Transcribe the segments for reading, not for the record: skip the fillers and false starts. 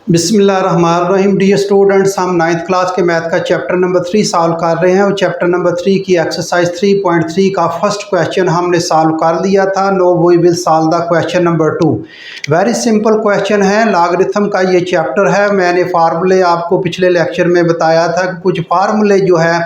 बिस्मिल्लाहिर्रहमानिर्रहीम। Dear students, हम ninth class के मैथ का चैप्टर नंबर 3 सॉल्व कर रहे हैं और चैप्टर नंबर 3 की एक्सरसाइज 3.3 का फर्स्ट क्वेश्चन हमने सॉल्व कर लिया था। Now we will solve the question number 2। Very simple question है, लॉगरिथम का ये चैप्टर है। मैंने फार्मूले आपको पिछले लेक्चर में बताया था कि कुछ फार्मूले जो है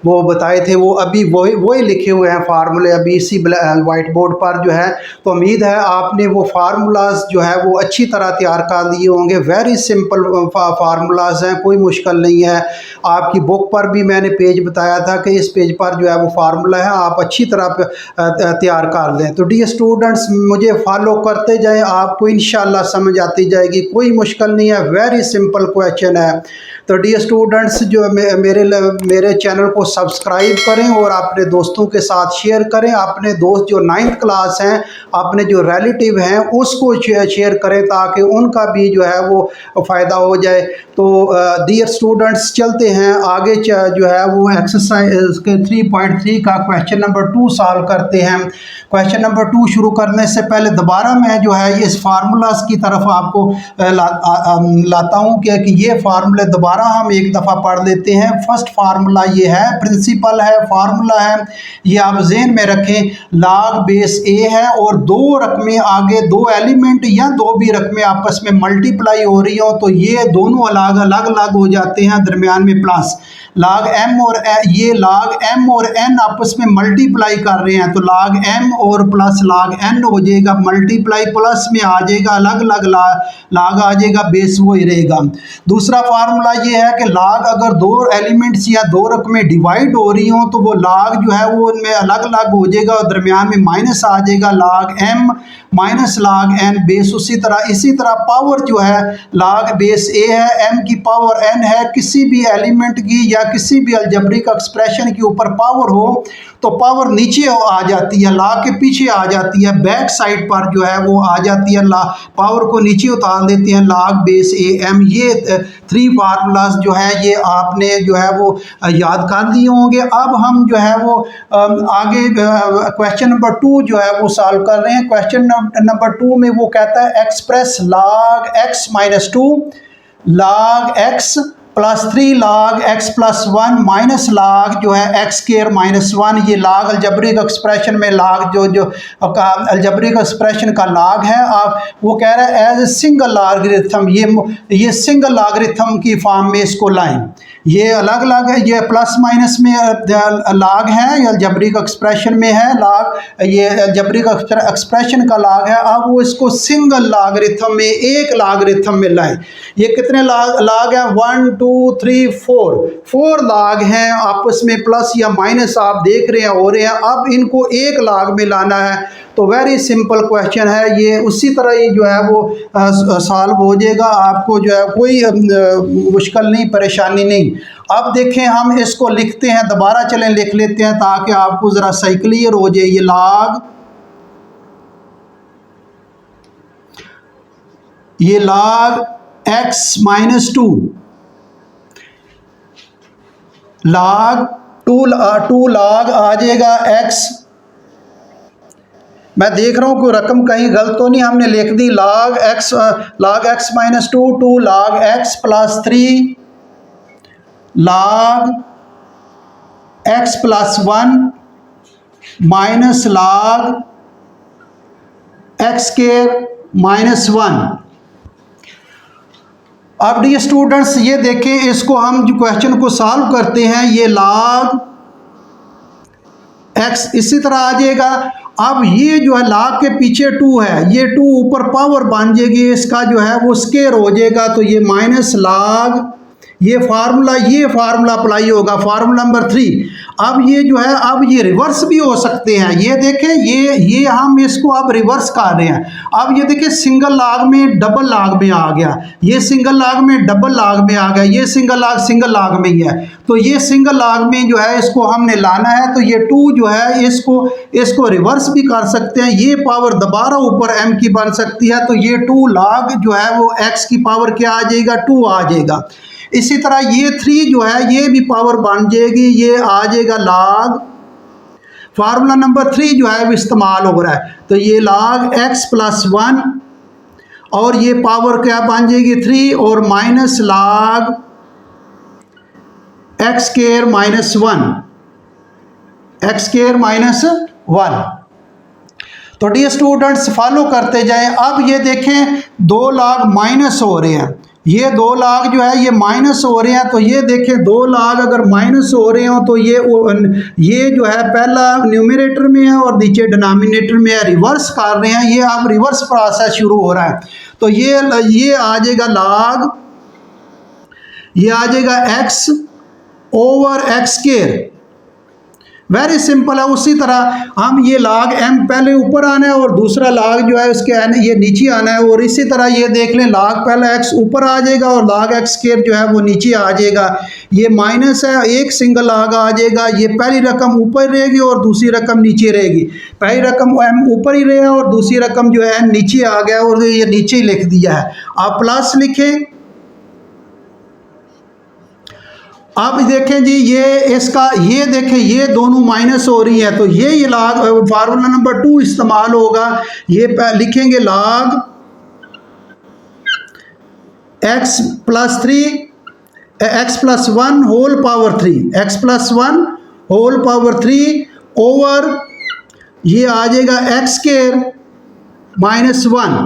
वो बताए थे, वो अभी वही लिखे हुए हैं फार्मूले अभी इसी वाइट बोर्ड पर जो है। तो उम्मीद है आपने वो फार्मूलाज जो है वो अच्छी तरह तैयार कर लिए होंगे। वेरी सिंपल फार्मूलाज हैं, कोई मुश्किल नहीं है। आपकी बुक पर भी मैंने पेज बताया था कि इस पेज पर जो है वो फार्मूला है, आप अच्छी तरह तैयार कर लें। तो डियर स्टूडेंट्स, मुझे फॉलो करते जाएं, आपको इंशाल्लाह समझ आती जाएगी, कोई मुश्किल नहीं है। वेरी सिंपल क्वेश्चन है। तो डियर स्टूडेंट्स, जो मेरे चैनल को सब्सक्राइब करें और अपने दोस्तों के साथ शेयर करें। अपने दोस्त जो 9th क्लास हैं, अपने जो रिलेटिव हैं, उसको शेयर करें ताकि उनका भी जो है वो फ़ायदा हो जाए। तो डियर स्टूडेंट्स, चलते हैं आगे। जो है वो एक्सरसाइज के 3.3 का क्वेश्चन नंबर 2 सॉल्व करते हैं। क्वेश्चन नंबर 2 शुरू करने से पहले दोबारा मैं जो है इस फार्मूलाज की तरफ आपको लाता हूँ कि ये फार्मूले दोबारा हम एक दफ़ा पढ़ लेते हैं। फर्स्ट फार्मूला ये है, प्रिंसिपल है, फार्मूला है, ये आप ज़हन में रखें। लॉग बेस ए है और दो रकमें आगे, दो एलिमेंट या दो भी रकमें आपस में मल्टीप्लाई हो रही हो तो ये दोनों अलग अलग हो जाते हैं, दरमियान में प्लस। लॉग एम और ये लॉग एम और एन आपस में मल्टीप्लाई कर रहे हैं तो लॉग एम और प्लस लॉग एन हो जाएगा, मल्टीप्लाई प्लस में आ जाएगा, अलग अलग लॉग आ जाएगा, बेस वही रहेगा। दूसरा फार्मूला ये है कि लॉग अगर दो एलिमेंट्स या दो रकमें डिवाइड हो रही हो तो वो लॉग जो है वो उनमें अलग अलग हो जाएगा और दरमियान में माइनस आ जाएगा, log m minus log n base. इसी तरह पावर जो है लॉग बेस ए है, एम की पावर एन है। किसी भी एलिमेंट की या किसी भी अलजेब्रिक एक्सप्रेशन के ऊपर पावर हो तो पावर नीचे आ जाती है, लॉग के पीछे आ जाती है, बैक साइड पर जो है वो आ जाती है, पावर को नीचे उतार देते हैं, लॉग बेस ए एम। ये 3 फार्मूलाज जो है ये आपने जो है वो याद कर लिए होंगे। अब हम जो है वो आगे क्वेश्चन नंबर 2 जो है वो सॉल्व कर रहे हैं। क्वेश्चन नंबर 2 में वो कहता है express log X minus 2 log X plus 3 log X plus 1 minus log जो है एक्स स्क्वायर माइनस 1। ये लॉग अलजेब्रिक एक्सप्रेशन में लॉग जो अलजेब्रिक एक्सप्रेशन का लॉग है, आप वो कह रहा है एज ए सिंगल लॉगरिथम, ये सिंगल लॉगरिथम की फॉर्म में इसको लाएं। ये अलग अलग है, ये प्लस माइनस में लॉग है, ये अलजेब्रिक एक्सप्रेशन में है लॉग, ये अलजेब्रिक एक्सप्रेशन का लॉग है। अब वो इसको सिंगल लॉगरिथम में, एक लॉगरिथम में लाएं। ये कितने लॉग है? 1 2 3 4 लॉग हैं आपस में, प्लस या माइनस आप देख रहे हैं हो रहे हैं। अब इनको एक लॉग में लाना है तो वेरी सिंपल क्वेश्चन है ये, उसी तरह ही जो है वो सॉल्व हो जाएगा। आपको जो है कोई मुश्किल नहीं, परेशानी नहीं। अब देखें, हम इसको लिखते हैं, दोबारा चलें लिख लेते हैं ताकि आपको ज़रा सही क्लियर हो जाए। ये log X minus 2 log 2 log आ जाएगा एक्स। मैं देख रहा हूँ कोई रकम कहीं गलत तो नहीं हमने लिख दी। Log X minus 2 log X plus 3 log X plus 1 minus log X square minus 1। अब डियर स्टूडेंट्स, ये देखें, इसको हम जो क्वेश्चन को सॉल्व करते हैं, ये लॉग एक्स इसी तरह आ जाएगा। अब ये जो है लॉग के पीछे 2 है, ये 2 ऊपर पावर बन जाएगी, इसका जो है वो स्क्वायर हो जाएगा तो ये माइनस लॉग, ये फार्मूला अप्लाई होगा, फार्मूला नंबर 3। अब ये जो है, अब ये रिवर्स भी हो सकते हैं। ये देखें, ये हम इसको अब रिवर्स कर रहे हैं। अब ये देखें, सिंगल लॉग में डबल लॉग में आ गया, ये सिंगल लॉग में डबल लॉग में आ गया, ये सिंगल लॉग में ही है। तो ये सिंगल लॉग में जो है इसको हमने लाना है तो ये 2 जो है इसको रिवर्स भी कर सकते हैं। ये पावर दोबारा ऊपर m की बन सकती है तो ये 2 लॉग जो है वो x की पावर क्या आ जाएगा? 2 आ जाएगा। इसी तरह ये 3 जो है ये भी पावर बन जाएगी, ये आ जाएगा लॉग, फार्मूला नंबर 3 जो है वो इस्तेमाल हो रहा है। तो ये लॉग x प्लस 1 और ये पावर क्या बन जाएगी 3 और minus log x square minus 1, x square minus 1। तो डियर स्टूडेंट्स फॉलो करते जाएं। अब ये देखें 2 log माइनस हो रहे हैं, ये 2 log जो है ये माइनस हो रहे हैं। तो ये देखें 2 log अगर माइनस हो रहे हो तो ये जो है पहला न्यूमरेटर में है और नीचे डिनोमिनेटर में है, रिवर्स कर रहे हैं। ये अब रिवर्स प्रोसेस शुरू हो रहा है। तो ये आ जाएगा log, ये आ जाएगा x over x square. Very simple है। उसी तरह हम ये log m पहले ऊपर आना है और दूसरा log जो है उसके ये नीचे आना है। और इसी तरह ये देख लें log पहले x ऊपर आ जाएगा और log x स्क्वायर जो है वो नीचे आ जाएगा। ये माइनस है, एक सिंगल log आ जाएगा। ये पहली रकम ऊपर रहेगी और दूसरी रकम नीचे रहेगी। पहली रकम m ऊपर ही रहेगा और दूसरी रकम जो है नीचे आ गया और ये नीचे ही लिख दिया है। आप प्लस लिखें। अब देखें जी ये इसका, ये देखें ये दोनों माइनस हो रही है तो ये log फार्मूला नंबर 2 इस्तेमाल होगा। ये लिखेंगे log x plus 3 x plus 1 whole power 3, x plus 1 whole power 3 over ये आ जाएगा एक्स स्क्वायर माइनस 1।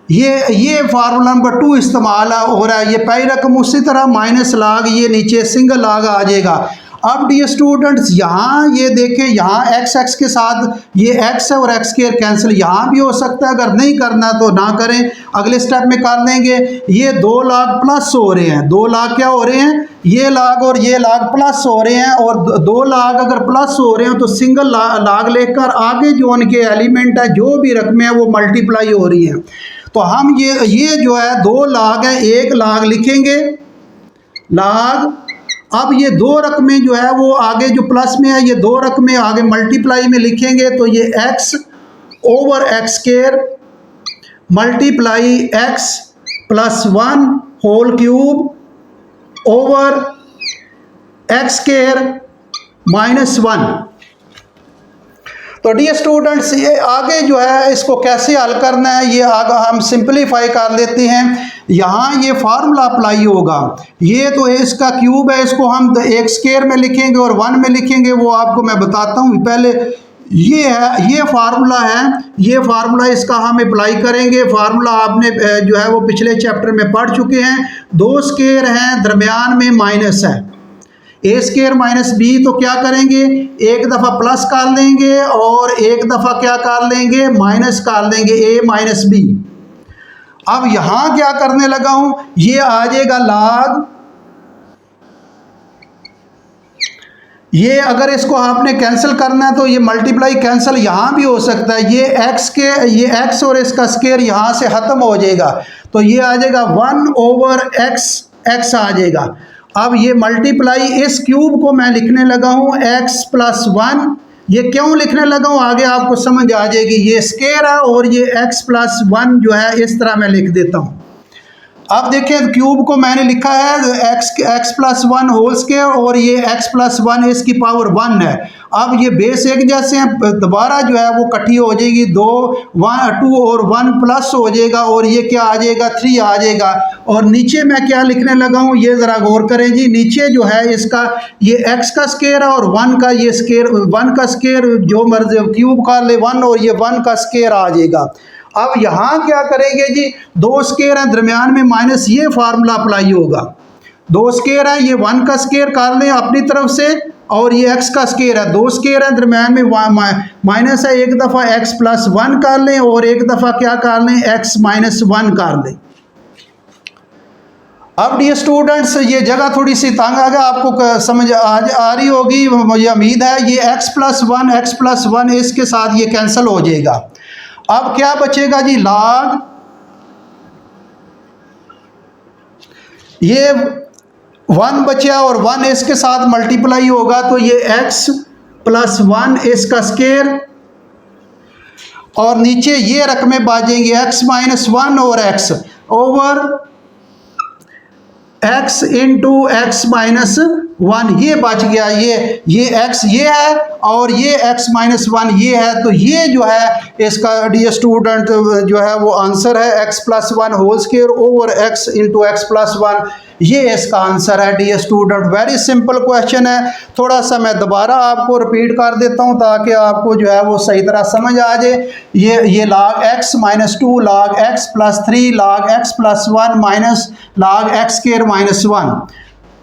ये फार्मूला नंबर 2 इस्तेमाल हो रहा है। ये पहली रकम उसी तरह माइनस log, ये नीचे सिंगल log आ जाएगा। अब डियर स्टूडेंट्स यहाँ ये देखें, यहाँ x के साथ ये x है और x स्क्वायर कैंसिल यहाँ भी हो सकता है। अगर नहीं करना तो ना करें, अगले स्टेप में कर लेंगे। ये 2 log प्लस हो रहे हैं, 2 log क्या हो रहे हैं, ये log और ये log प्लस हो रहे हैं। और 2 log अगर प्लस हो रहे हैं तो सिंगल log लेकर आगे जो उनके एलिमेंट है, जो भी रकमें हैं वो मल्टीप्लाई हो रही हैं। तो हम ये जो है 2 log है, एक log लिखेंगे log। अब ये 2 रकमें जो है वो आगे जो प्लस में है, ये 2 रकमें आगे मल्टीप्लाई में लिखेंगे। तो ये x over x square multiply x plus 1 whole cube over x square minus 1। तो डियर स्टूडेंट्स ये आगे जो है इसको कैसे हल करना है, ये आगे हम सिंपलीफाई कर लेते हैं। यहाँ ये फार्मूला अप्लाई होगा। ये तो इसका क्यूब है, इसको हम एक स्क्वायर में लिखेंगे और 1 में लिखेंगे, वो आपको मैं बताता हूँ। पहले ये है, ये फार्मूला है, ये फार्मूला इसका हम अप्लाई करेंगे। फार्मूला आपने जो है वो पिछले चैप्टर में पढ़ चुके हैं। 2 स्क्वायर हैं, दरमियान में माइनस है, ए स्क्वायर माइनस बी। तो क्या करेंगे, एक दफ़ा प्लस कर लेंगे और एक दफ़ा क्या कर लेंगे, माइनस कर लेंगे, ए माइनस बी। अब यहाँ क्या करने लगा हूँ, ये आ जाएगा log, ये अगर इसको आपने कैंसिल करना है तो ये मल्टीप्लाई कैंसिल यहाँ भी हो सकता है। ये x और इसका स्क्वायर यहाँ से ख़त्म हो जाएगा। तो ये आ जाएगा 1 ओवर x आ जाएगा। अब ये मल्टीप्लाई, इस क्यूब को मैं लिखने लगा हूँ x प्लस 1। ये क्यों लिखने लगा हूँ आगे आपको समझ आ जाएगी। ये स्क्वायर है और ये x प्लस 1 जो है इस तरह मैं लिख देता हूँ। अब देखें क्यूब को मैंने लिखा है x प्लस 1 होल स्क्वायर और ये x प्लस 1 इसकी पावर 1 है। अब ये बेस एक जैसे हैं, दोबारा जो है वो इकट्ठी हो जाएगी, 2 और 1 प्लस हो जाएगा और ये क्या आ जाएगा, 3 आ जाएगा। और नीचे मैं क्या लिखने लगा हूँ, ये ज़रा गौर करें जी। नीचे जो है इसका ये x का स्क्वायर है और 1 का ये स्क्वायर, 1 का स्क्वायर जो मर्जी क्यूब का ले 1 और ये 1 का स्क्वायर आ जाएगा। अब यहाँ क्या करेंगे जी, 2 स्क्वायर है, दरमियान में माइनस, ये फार्मूला अप्लाई होगा। 2 स्क्वायर है, ये 1 का स्क्वायर कर लें अपनी तरफ से और ये x का स्क्वायर है। 2 स्क्वायर है, दरमियान में माइनस है, एक दफ़ा x प्लस 1 कर लें और एक दफ़ा क्या कर लें, x माइनस 1 कर लें। अब डियर स्टूडेंट्स ये जगह थोड़ी सी तंग आ गया, आपको समझ आ रही होगी मुझे उम्मीद है। ये x प्लस 1 इसके साथ ये कैंसिल हो जाएगा। अब क्या बचेगा जी, log, ये 1 बचा और 1 इसके साथ मल्टीप्लाई होगा तो ये x प्लस 1 इसका स्क्वायर और नीचे ये रकमें बाजेंगे x माइनस 1 और x over x into x minus one, ये बच गया। ये x ये है और ये x माइनस वन ये है। तो ये जो है इसका डियर स्टूडेंट जो है वो आंसर है x plus one whole square over x into x plus one, ये इसका आंसर है dear student. Very simple question है। थोड़ा सा मैं दोबारा आपको रिपीट कर देता हूँ ताकि आपको जो है वो सही तरह समझ आ जाए। ये log x minus two log x plus three log x plus one minus log x square minus one.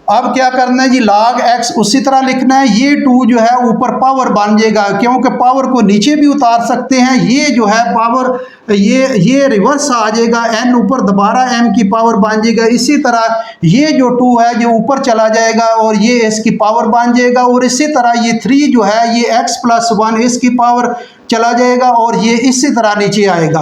अब क्या करना है जी, log x उसी तरह लिखना है। ये 2 जो है ऊपर पावर बन जाएगा क्योंकि पावर को नीचे भी उतार सकते हैं। ये जो है पावर ये रिवर्स आ जाएगा, n ऊपर दोबारा m की पावर बन जाएगा। इसी तरह ये जो 2 है जो ऊपर चला जाएगा और ये इसकी पावर बन जाएगा। और इसी तरह ये 3 जो है ये x प्लस वन इसकी पावर चला जाएगा और ये इसी तरह नीचे आएगा।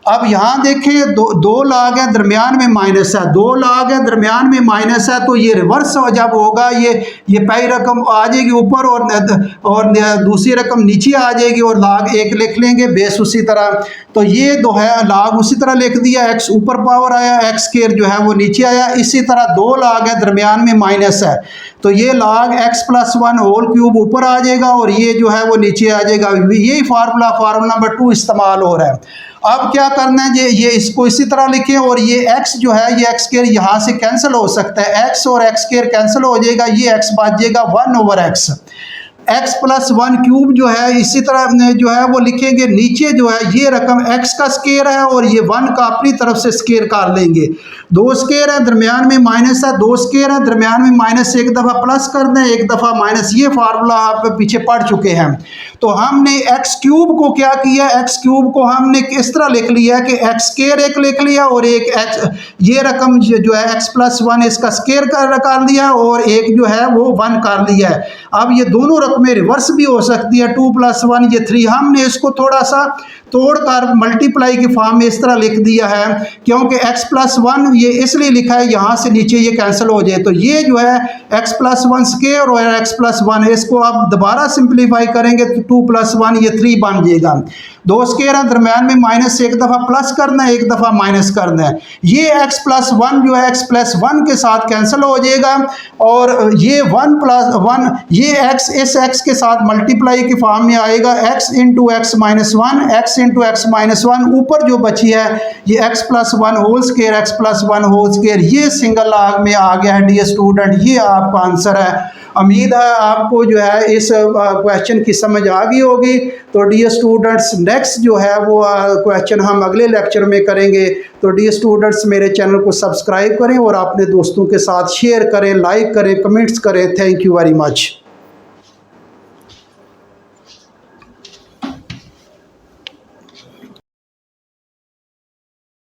अब यहाँ देखें दो log है दरमियान में माइनस है, 2 log है दरमियान में माइनस है। तो ये रिवर्स जब होगा ये पहली रकम आ जाएगी ऊपर और दूसरी रकम नीचे आ जाएगी और log 1 लिख लेंगे बेस उसी तरह। तो ये दो है log उसी तरह लिख दिया, x ऊपर पावर आया, x स्क्वायर जो है वो नीचे आया। इसी तरह 2 log है दरमियान में माइनस है तो ये log x plus one whole cube ऊपर आ जाएगा और ये जो है वो नीचे आ जाएगा। यही फार्मूला नंबर 2 इस्तेमाल हो रहा है। अब क्या करना है ये इसको इसी तरह लिखें और ये x जो है ये x स्क्वायर यहाँ से कैंसिल हो सकता है, x और x स्क्वायर कैंसिल हो जाएगा, ये x बच जाएगा 1 over x। x plus one cube जो है इसी तरह जो है वो लिखेंगे। नीचे जो है ये रकम x का स्क्वायर है और ये 1 का अपनी तरफ से स्क्वायर कर लेंगे। 2 स्क्वायर है दरमियान में माइनस है, 2 स्क्वायर है दरमियान में माइनस, एक दफ़ा प्लस कर दें एक दफ़ा माइनस। ये फार्मूला आप पीछे पढ़ चुके हैं। तो हमने x क्यूब को क्या किया, x क्यूब को हमने इस तरह लिख लिया कि x स्क्वायर एक लिख लिया और एक x ये रकम जो है x प्लस वन इसका स्क्वायर कर दिया और एक जो है वो 1 कर लिया है। अब ये दोनों रकमें रिवर्स भी हो सकती है, 2 प्लस वन ये 3। हमने इसको थोड़ा सा तोड़कर मल्टीप्लाई की फॉर्म में इस तरह लिख दिया है क्योंकि x प्लस वन ये इसलिए लिखा है यहाँ से नीचे ये कैंसिल हो जाए। तो ये जो है x प्लस वन स्क्वायर और x प्लस वन है, इसको आप दोबारा सिंप्लीफाई करेंगे तो 2 प्लस वन ये 3 बन जाएगा। 2 स्क्वायर है दरमियान में माइनस, एक दफ़ा प्लस करना है एक दफ़ा माइनस करना है। ये x प्लस वन जो है x प्लस वन के साथ कैंसिल हो जाएगा और ये 1 प्लस वन ये x इस x के साथ मल्टीप्लाई की फॉर्म में आएगा, x into x minus one, x into x minus one. ऊपर जो बची है ये x plus one whole square, x plus one whole square. ये सिंगल log में आ गया है डियर स्टूडेंट, ये आपका आंसर है। उम्मीद है आपको जो है इस क्वेश्चन की समझ आ गई होगी। तो डियर स्टूडेंट्स नेक्स्ट जो है वो क्वेश्चन हम अगले लेक्चर में करेंगे। तो डियर स्टूडेंट्स मेरे चैनल को सब्सक्राइब करें और अपने दोस्तों के साथ शेयर करें, लाइक करें, कमेंट्स करें। Thank you very much.